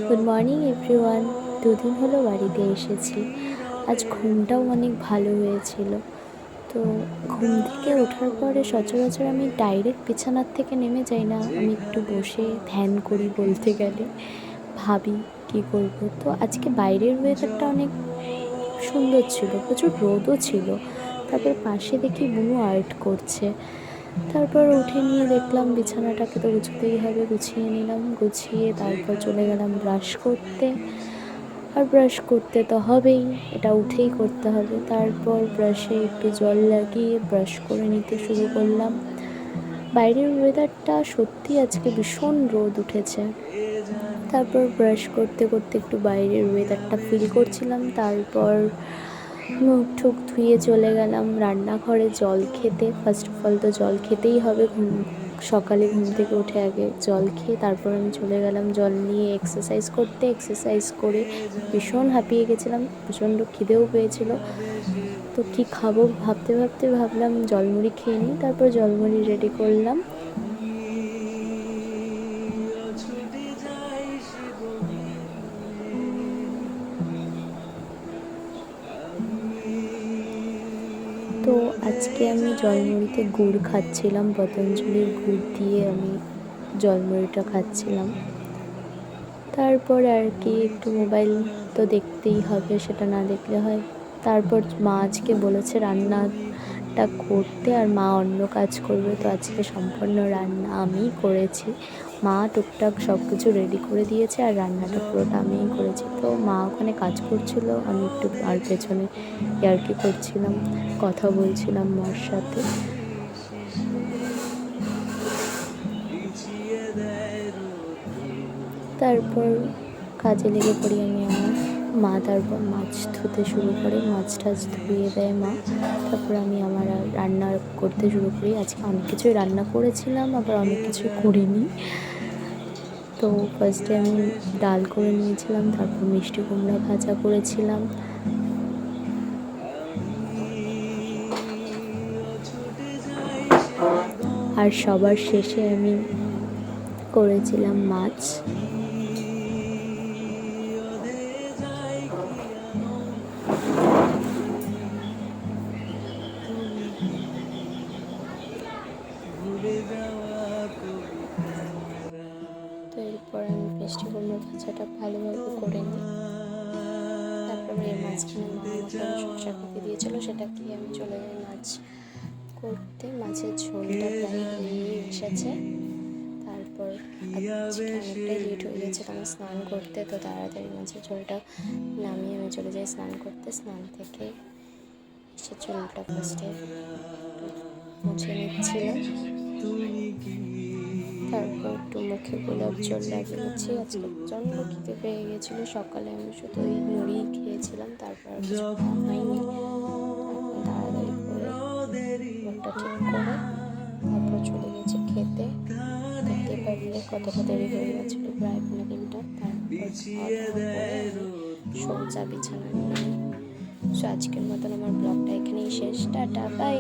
Good morning everyone. দুদিন হলো বাড়িতে এসেছি। আজ ঘুমটাও অনেক ভালো হয়েছিল। তো ঘুম থেকে ওঠার পরে সচরাচর আমি ডাইরেক্ট বিছানার থেকে নেমে যাই না, আমি একটু বসে ধ্যান করি বলতে গেলে, ভাবি কী করব। তো আজকে বাইরের ওয়েদারটা অনেক সুন্দর ছিল, প্রচুর রোদও ছিল। তারপর পাশে দেখি বুনু আর্ট করছে। তারপর উঠে নিয়ে দেখলাম বিছানাটাকে তো গুছোতেই হবে, গুছিয়ে নিলাম। গুছিয়ে তারপর চলে গেলাম ব্রাশ করতে। আর ব্রাশ করতে তো হবেই, এটা উঠেই করতে হবে। তারপর ব্রাশে একটু জল লাগিয়ে ব্রাশ করে নিতে শুরু করলাম। বাইরের ওয়েদারটা সত্যি আজকে ভীষণ রোদ উঠেছে। তারপর ব্রাশ করতে করতে একটু বাইরের ওয়েদারটা ফিল করছিলাম। তারপর মুখ ঠুক ধুয়ে চলে গেলাম রান্নাঘরে জল খেতে। ফার্স্ট অফ অল তো জল খেতেই হবে, সকালে ঘুম থেকে উঠে আগে জল খেয়ে তারপর আমি চলে গেলাম জল নিয়ে এক্সারসাইজ করতে। এক্সারসাইজ করে ভীষণ হাঁপিয়ে গেছিলাম, প্রচণ্ড খিদেও পেয়েছিল। তো কী খাবো ভাবতে ভাবতে ভাবলাম জলমুড়ি খেয়ে নিই। তারপর জলমুড়ি রেডি করলাম। তো আজকে আমি জলমুড়িতে গুড় খাচ্ছিলাম, পতঞ্জলির গুড় দিয়ে আমি জলমুড়িটা খাচ্ছিলাম। তারপর আর কি একটু মোবাইল তো দেখতেই হবে, সেটা না দেখলে হয়। তারপর মা আজকে বলেছে রান্নাটা করতে, আর মা অন্য কাজ করবে। তো আজকে সম্পূর্ণ রান্না আমিই করেছি। মা টুকটাক সব কিছু রেডি করে দিয়েছে, আর রান্নাটা পুরোটা আমিই করেছি। তো মা ওখানে কাজ করছিল, আমি একটু আর পেছনে ইয়ার্কি করছিলাম, কথা বলছিলাম মার সাথে। তারপর কাজে লেগে পড়ি আমি আমার। মা তারপর মাছ ধুতে শুরু করে, মাছ টাছ ধুয়ে দেয় মা। তারপর আমি আমার রান্না করতে শুরু করি। আজকে অনেক কিছুই রান্না করেছিলাম, আবার অনেক কিছুই করিনি। তো ফার্স্টে আমি ডাল করে নিয়েছিলাম, তারপর মিষ্টি কুমড়া ভাজা করেছিলাম। আর সবার শেষে আমি করেছিলাম মাছ। তো এরপর আমি মিষ্টি কুমড়ো ভাজাটা ভালোভাবে করে নিই। তারপরে এর মাঝখানে মা আমাকে শসা কেটে দিয়েছিলো, সেটা দিয়ে আমি চলে যাই মাছ করতে। মাছের ঝোলটা প্রায় হয়ে এসেছে। তারপর আজকে অনেকটাই লেট হয়ে গেছে আমার স্নান করতে, তো তাড়াতাড়ি মাছের ঝোলটা নামিয়ে আমি চলে যাই স্নান করতে। স্নান থেকে এসে চুলটা ফার্স্টে মুছে নিচ্ছিলাম। তারপর একটু মুখে গোলাপ জল লাগিয়েছি। আজকে প্রচণ্ড খিদে পেয়ে গেছিলো। সকালে আমি শুধু ওই মুড়ি খেয়েছিলাম, তারপর আর কিছু খাওয়া হয়নি। তাড়াতাড়ি করে মুখটা ঠিক করে তারপর চলে গেছি খেতে। দেখতে পারলে কতটা দেরি হয়ে গেছিলো, প্রায় 3:30। তারপর সোজা বিছানা নিয়ে নিই। সো আজকের মতন আমার ব্লগটা এখানেই শেষ। Tata, by.